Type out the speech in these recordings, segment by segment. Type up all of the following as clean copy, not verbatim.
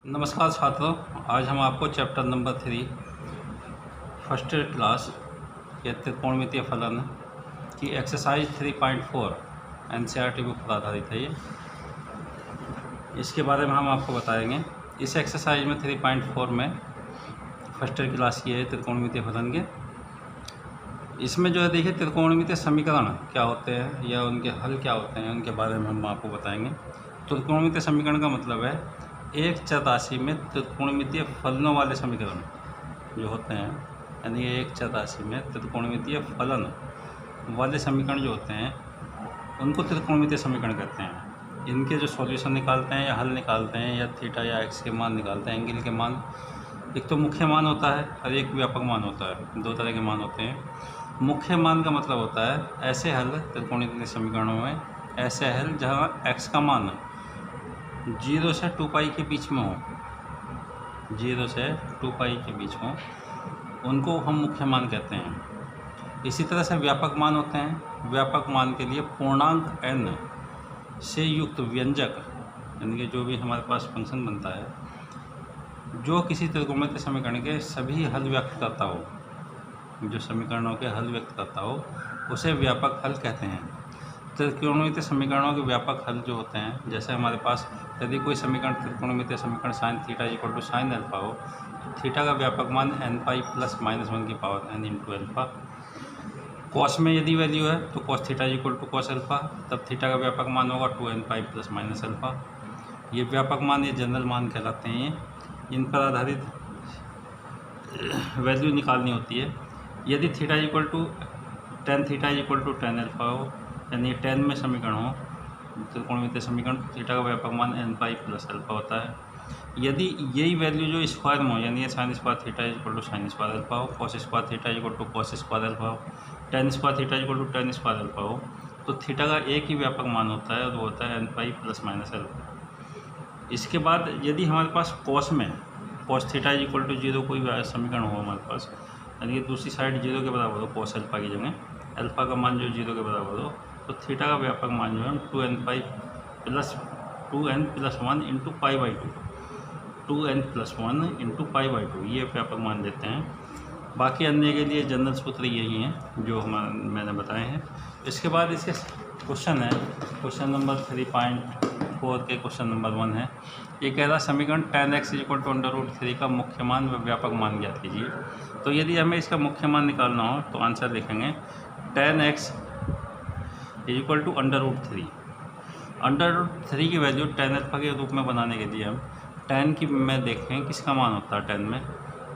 नमस्कार छात्रों, आज हम आपको चैप्टर नंबर 3 फर्स्ट क्लास के त्रिकोणमितीय फलन की एक्सरसाइज 3.4 एनसीईआरटी बुक पर आधारित है। इसके बारे में हम आपको बताएंगे। इस एक्सरसाइज में 3.4 में फर्स्ट क्लास की है त्रिकोणमितीय फलन के। इसमें जो है देखिए त्रिकोणमितीय समीकरण क्या होते हैं या उनके हल क्या होते हैं, उनके बारे में हम आपको बताएंगे। त्रिकोणमितीय समीकरण का मतलब है एक चर राशि में त्रिकोणमितीय फलनों वाले समीकरण जो होते हैं, यानी एक चर राशि में त्रिकोणमितीय फलन वाले समीकरण जो होते हैं उनको त्रिकोणमितीय समीकरण कहते हैं। इनके जो सॉल्यूशन निकालते हैं या हल निकालते हैं या थीटा या एक्स के मान निकालते हैं, एंगल के मान, एक तो मुख्य मान होता है और एक व्यापक मान होता है। दो तरह के मान होते हैं। मुख्य मान का मतलब होता है ऐसे हल त्रिकोणमितीय समीकरणों में, ऐसे हल जहाँ एक्स का मान 0 से 2 पाई के बीच में हो, 0 से 2 पाई के बीच हो, उनको हम मुख्य मान कहते हैं। इसी तरह से व्यापक मान होते हैं। व्यापक मान के लिए पूर्णांक n से युक्त व्यंजक, यानी कि जो भी हमारे पास फंक्शन बनता है जो किसी त्रिकोणमितीय समीकरण के सभी हल व्यक्त करता हो, जो समीकरणों के हल व्यक्त करता हो, उसे व्यापक हल कहते हैं। त्रिकोणमितीय समीकरणों के व्यापक हल जो होते हैं, जैसे हमारे पास यदि कोई समीकरण त्रिकोणमितीय समीकरण sine theta equal to sine alpha हो, थीटा का व्यापक मान n पाई प्लस माइनस 1 की power n into alpha. Cos में यदि वैल्यू है तो cos theta equal to cos alpha, तब थीटा का व्यापक मान होगा 2n पाई प्लस माइनस अल्फा। ये व्यापक मान, ये जनरल मान कहलाते हैं। इन पर आधारित वैल्यू निकालनी होती है। यदि theta equal to tan theta equal to tan alpha हो, यानी 10 में समीकरण हो त्रिकोणमितीय समीकरण, थीटा का व्यापक मान n पाई प्लस अल्फा होता है। यदि यही वैल्यू जो स्क्वायर में हो, यानी sine square theta equal to sine square alpha हो, cos square theta equal to cos square alpha हो, tan square theta equal to tan square alpha हो, तो थीटा का एक ही व्यापक मान होता है और वो होता है n pi plus minus alpha. इसके बाद यदि हमारे पास कॉस में कॉस थीटा इक्वल टू 0 कोई समीकरण हो हमारे पास, यानी कि दूसरी साइड 0 के बराबर हो, कॉस अल्फा की जगह अल्फा का मान जो 0 के बराबर हो, तो थीटा का व्यापक मान जो है 2n plus 1 into pi by 2, 2n plus 1 into pi by 2, ये व्यापक मान देते हैं। बाकी अन्य के लिए जनरल सूत्र यही हैं जो मैंने बताए हैं। इसके बाद इसके क्वेश्चन है, क्वेश्चन नंबर 3.4 के क्वेश्चन नंबर 1 है। ये कह रहा समीकरण tan x इक्वल टू √3 का मुख्य मान व व्यापक मान ज्ञात कीजिए। तो यदि हमें इसका मुख्य मान निकालना हो तो आंसर लिखेंगे tan x इक्वल टू √3। √3 की वैल्यू tan अल्फा के रूप में बनाने के लिए हम tan की में देखें किसका मान होता है tan में,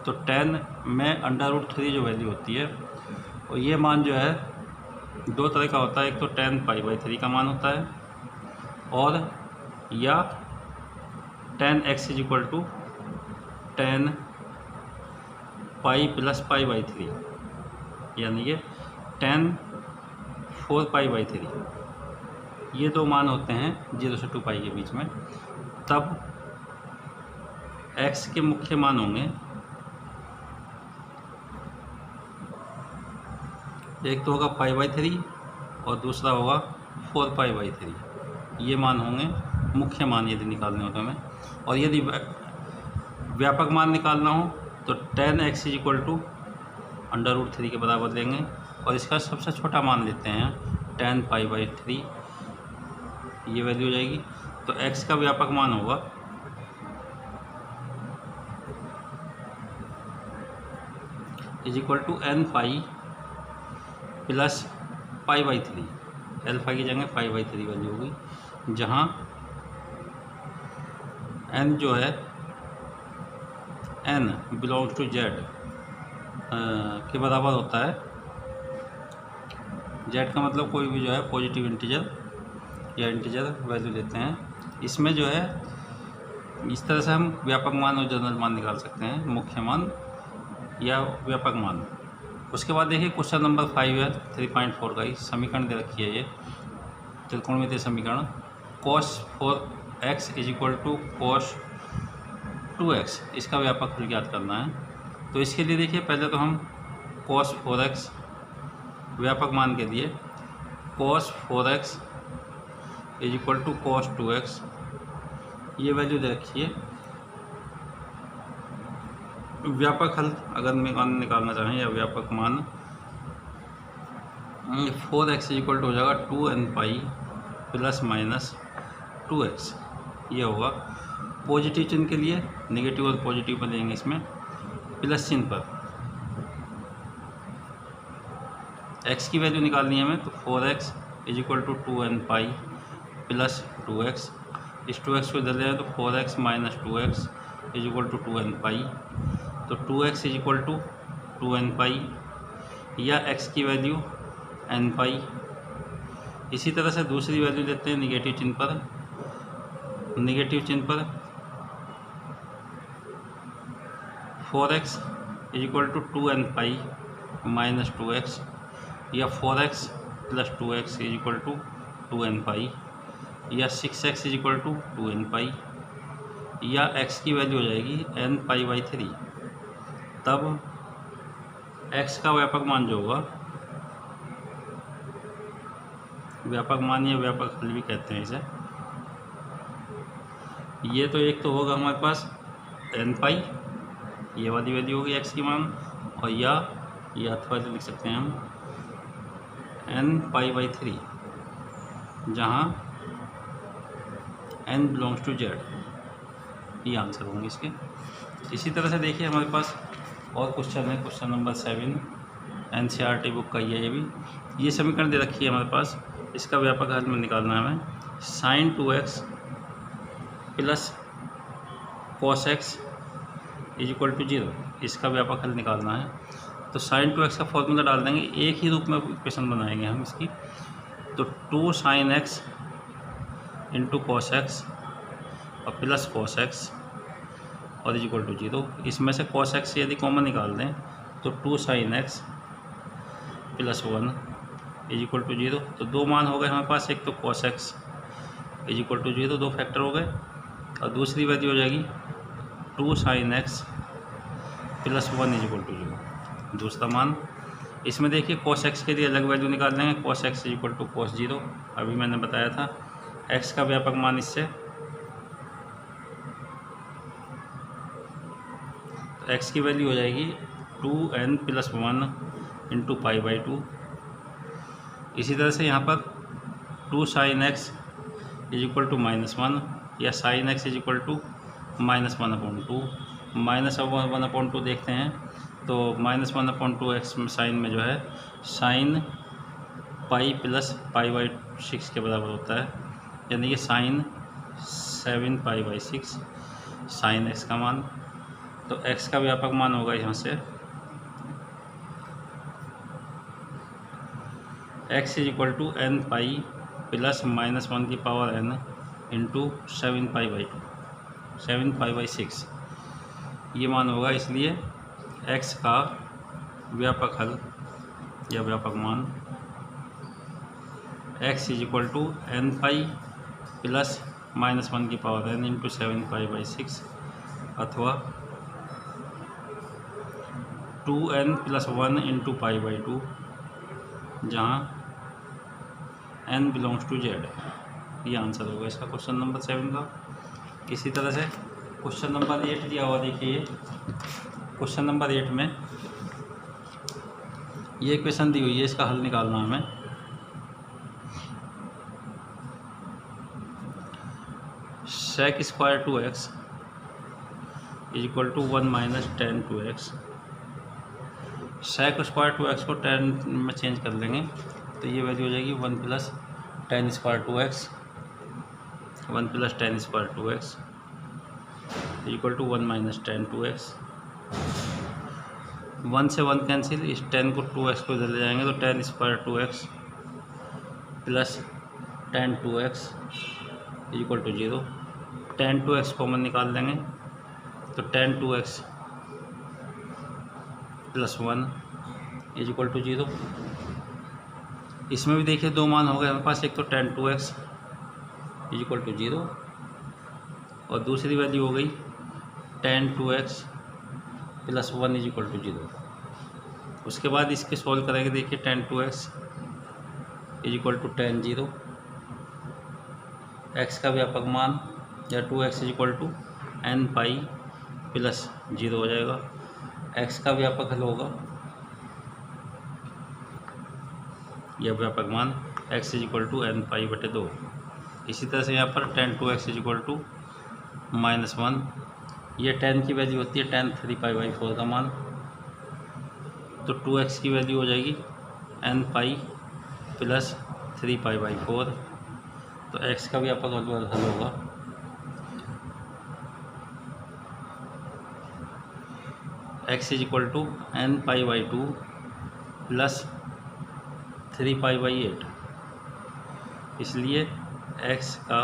तो tan में √3 जो वैल्यू होती है, और ये मान जो है दो तरह का होता है। एक तो tan पाई बाई 3 का मान होता है, और या tan x equal to tan pi plus pi by 3, यानी कि tan 4 पाई बाई 3। ये दो मान होते हैं 0 से 2 पाई के बीच में। तब x के मुख्य मान होंगे, एक तो होगा पाई बाई 3 और दूसरा होगा 4 पाई बाई 3। ये मान होंगे मुख्य मान यदि निकालने हो तो हमें। और यदि व्यापक मान निकालना हो तो tan x इक्वल टू √3 के बराबर लेंगे, और इसका सबसे छोटा मान लेते हैं tan पाई बाई 3, ये वैल्यू हो जाएगी। तो x का व्यापक मान होगा is equal to n pi plus pi by 3, alpha की जगह पाई बाई 3 वैल्यू होगी, जहाँ n जो है n बिलोंग्स टू z के बराबर होता है। z का मतलब कोई भी जो है पॉजिटिव इंटीजर या इंटीजर वैल्यू लेते हैं। इसमें जो है इस तरह से हम व्यापक मान और जनरल मान निकाल सकते हैं, मुख्य मान या व्यापक मान। उसके बाद देखिए क्वेश्चन नंबर 5 है 3.4 का ही समीकरण दे रखी है। ये त्रिकोणमितीय समीकरण cos 4x is equal to cos 2x, इसका व्यापक हल ज्ञात करना है। तो इसके लिए देखिए पहले तो हम cos 4x व्यापक मान के लिए cos 4x is equal to cos 2x, ये वैल्यू दे रखी है। व्यापक हल अगर निकालना चाहें या व्यापक मान 4x इक्वल टू हो जाएगा 2n प्लस माइनस 2x। ये होगा पॉजिटिव चिन्ह के लिए, नेगेटिव और पॉजिटिव पर लेंगे इसमें प्लस चिन्ह पर। x की वैल्यू निकालनी है हमें, तो 4x equal to 2n plus 2x। इस 2x को इधर ले जाए तो 4x minus 2x equal to 2n। तो 2x इक्वल टू 2n या x की वैल्यू n। इसी तरह से दूसरी वैल्यू लेते हैं निगेटिव चिन्ह पर। निगेटिव चिन्ह पर 4x equal to 2n minus 2x या 4x plus 2x equal to 2n या 6x इक्वल टू 2n या x की वैल्यू हो जाएगी n π/3। तब x का व्यापक मान जो होगा, व्यापक मान या व्यापक हल भी कहते हैं इसे, ये तो एक तो होगा हमारे पास n, ये वाली वैल्यू होगी x की मान, और या अथवा लिख सकते हैं हम n π/3, जहाँ n बिलोंग्स टू z। ये आंसर होंगे इसके। इसी तरह से देखिए हमारे पास और क्वेश्चन है, क्वेश्चन नंबर 7 NCERT बुक का ये भी। ये समीकरण दे रखी है हमारे पास, इसका व्यापक हल में निकालना है हमें। sin 2x plus cos x equal to 0, इसका व्यापक हल निकालना है। तो sin 2x का फॉर्मूला डाल देंगे, एक ही रूप में इक्वेशन बनाएंगे हम इसकी। तो 2 sin x into cos x और प्लस cos x और इक्वल टू 0। इसमें से cos x यदि कॉमन निकाल दें तो 2 sin x plus 1 equal to 0। तो दो मान हो गए हमारे पास, एक तो cos x इक्वल टू 0, दो फैक्टर हो गए, और दूसरी वैल्यू हो जाएगी 2 sin x plus 1 equal to 0, दूसरा मान। इसमें देखिए cos x के लिए अलग वैल्यू निकाल लेंगे, cos x equal to cos 0, अभी मैंने बताया था। x का व्यापक मान इससे, तो x की वैल्यू हो जाएगी 2n प्लस 1 इंटू π/2। इसी तरह से यहाँ पर 2 sin x इक्वल टू -1 या sin x इक्वल टू -1/2। -1/2 देखते हैं तो -1/2 x साइन में जो है sin पाई प्लस π/6 के बराबर होता है, यानी कि sin 7π/6 sin x का मान। तो x का व्यापक मान होगा यहाँ से x equal to n plus -1 की पावर n इंटू 7π/6, ये मान होगा। इसलिए x का व्यापक हल या व्यापक मान x equal to n plus -1 की पावर n इंटू 7π/6 अथवा 2n प्लस 1 इंटू π/2, जहाँ n बिलोंग्स टू z। ये आंसर होगा इसका क्वेश्चन नंबर 7 का। इसी तरह से क्वेश्चन नंबर 8 दिया हुआ, देखिए क्वेश्चन नंबर 8 में ये क्वेश्चन दी हुई है, इसका हल निकालना हमें। sec square 2x equal to 1 minus tan 2x। sec square 2x को tan में चेंज कर लेंगे तो ये वैल्यू हो जाएगी 1 plus tan square 2x, 1 plus tan square 2x equal to 1 minus tan 2x। 1 से 1 कैंसिल, इस tan को 2x को इधर ले जाएंगे तो tan square 2x plus tan 2x equal to 0। tan 2x common निकाल लेंगे तो tan 2x plus 1 equal to 0। इसमें भी देखिए दो मान हो गए हमारे पास, एक तो tan 2x इक्वल टू 0 और दूसरी वैल्यू हो गई tan 2x plus 1 equal to 0। उसके बाद इसके सॉल्व करेंगे, देखिए tan 2x equal to tan 0, x का व्यापक मान या 2x equal to n pi plus 0 हो जाएगा। एक्स का व्यापक हल होगा, यह व्यापक मान x is equal to n π/2। इसी तरह से यहाँ पर tan 2x is equal to -1, ये tan की वैल्यू होती है tan 3π/4 का मान, तो 2x की वैल्यू हो जाएगी n π + 3π/4। तो x का व्यापक हल होगा x is equal to n π/2 + 3π/8। इसलिए x का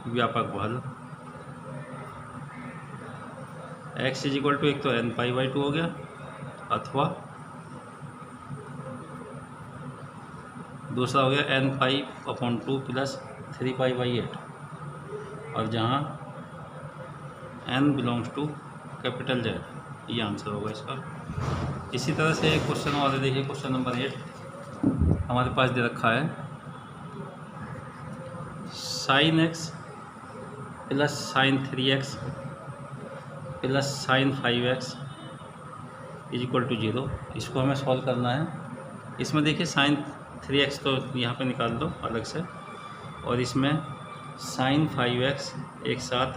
व्यापक हल x इज इक्वल टू एक तो n π/2 हो गया, अथवा दूसरा हो गया n π/2 + 3π/8, और जहाँ n belongs to capital Z, ये आंसर होगा इसका। इसी तरह से एक क्वेश्चन और देखिए, क्वेश्चन नंबर 8 हमारे पास दे रखा है sin x + sin 3x + sin 5x is equal to 0। इसको हमें सॉल्व करना है। इसमें देखिए sin 3x तो यहाँ पे निकाल दो अलग से, और इसमें sin 5x एक साथ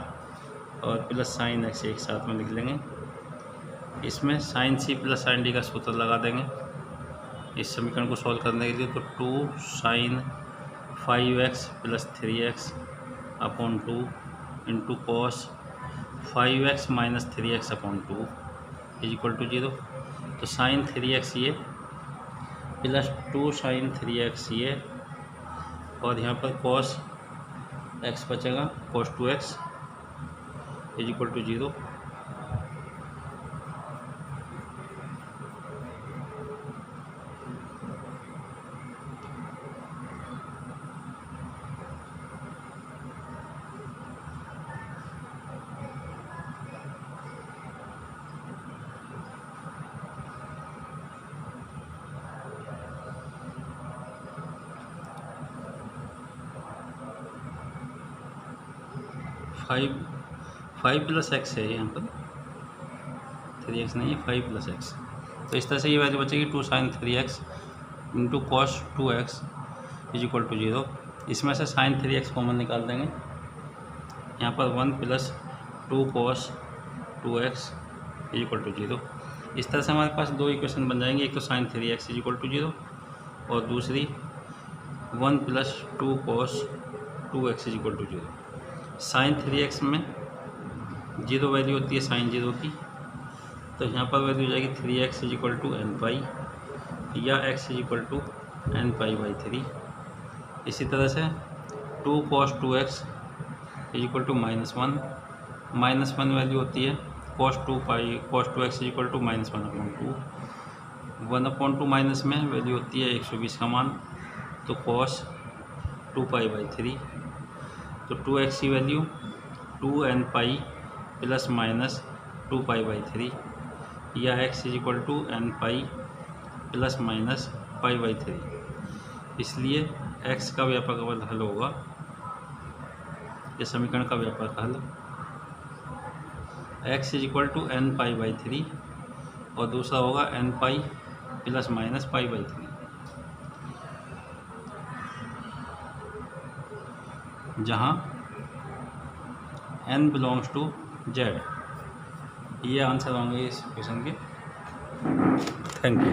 और प्लस sin x एक साथ में लिख लेंगे। इसमें sin c + sin d का सूत्र लगा देंगे इस समीकरण को सॉल्व करने के लिए। तो 2 sin 5x + 3x upon 2 into cos 5x - 3x upon 2 is equal to 0। तो sin 3x ये प्लस 2 sin 3x ये, और यहाँ पर cos x बचेगा cos 2x is equal to 0। Five plus x है यहाँ पर, 3x नहीं है, 5 + x। तो इस तरह से ये वैल्यू बचेगी 2 sin 3x into cos 2x is equal to 0। इसमें से sin 3x कॉमन निकाल देंगे, यहाँ पर 1 + 2 cos 2x is equal to 0। इस तरह से हमारे पास दो इक्वेशन बन जाएंगे, एक तो sin 3x is equal to 0 और दूसरी 1 + 2 cos 2x is equal to 0। sin 3x में 0 वैल्यू होती है sin 0 की, तो यहाँ पर वैल्यू हो जाएगी 3x is equal to n π, या x is equal to n π/3। इसी तरह से 2 cos 2x is equal to -1 value होती है cos 2x is equal to -1/2। 1/2 minus में वैल्यू होती है 120 का मान, तो cos 2π/3। तो 2x की वैल्यू 2nπ ± 2π/3, या x is equal to nπ ± π/3। इसलिए x का व्यापक हल होगा, इस समीकरण का व्यापक हल x is equal to nπ/3 और दूसरा होगा nπ ± π/3, जहाँ n बिलोंग्स टू Z। ये आंसर होंगे इस क्वेश्चन के। Thank you.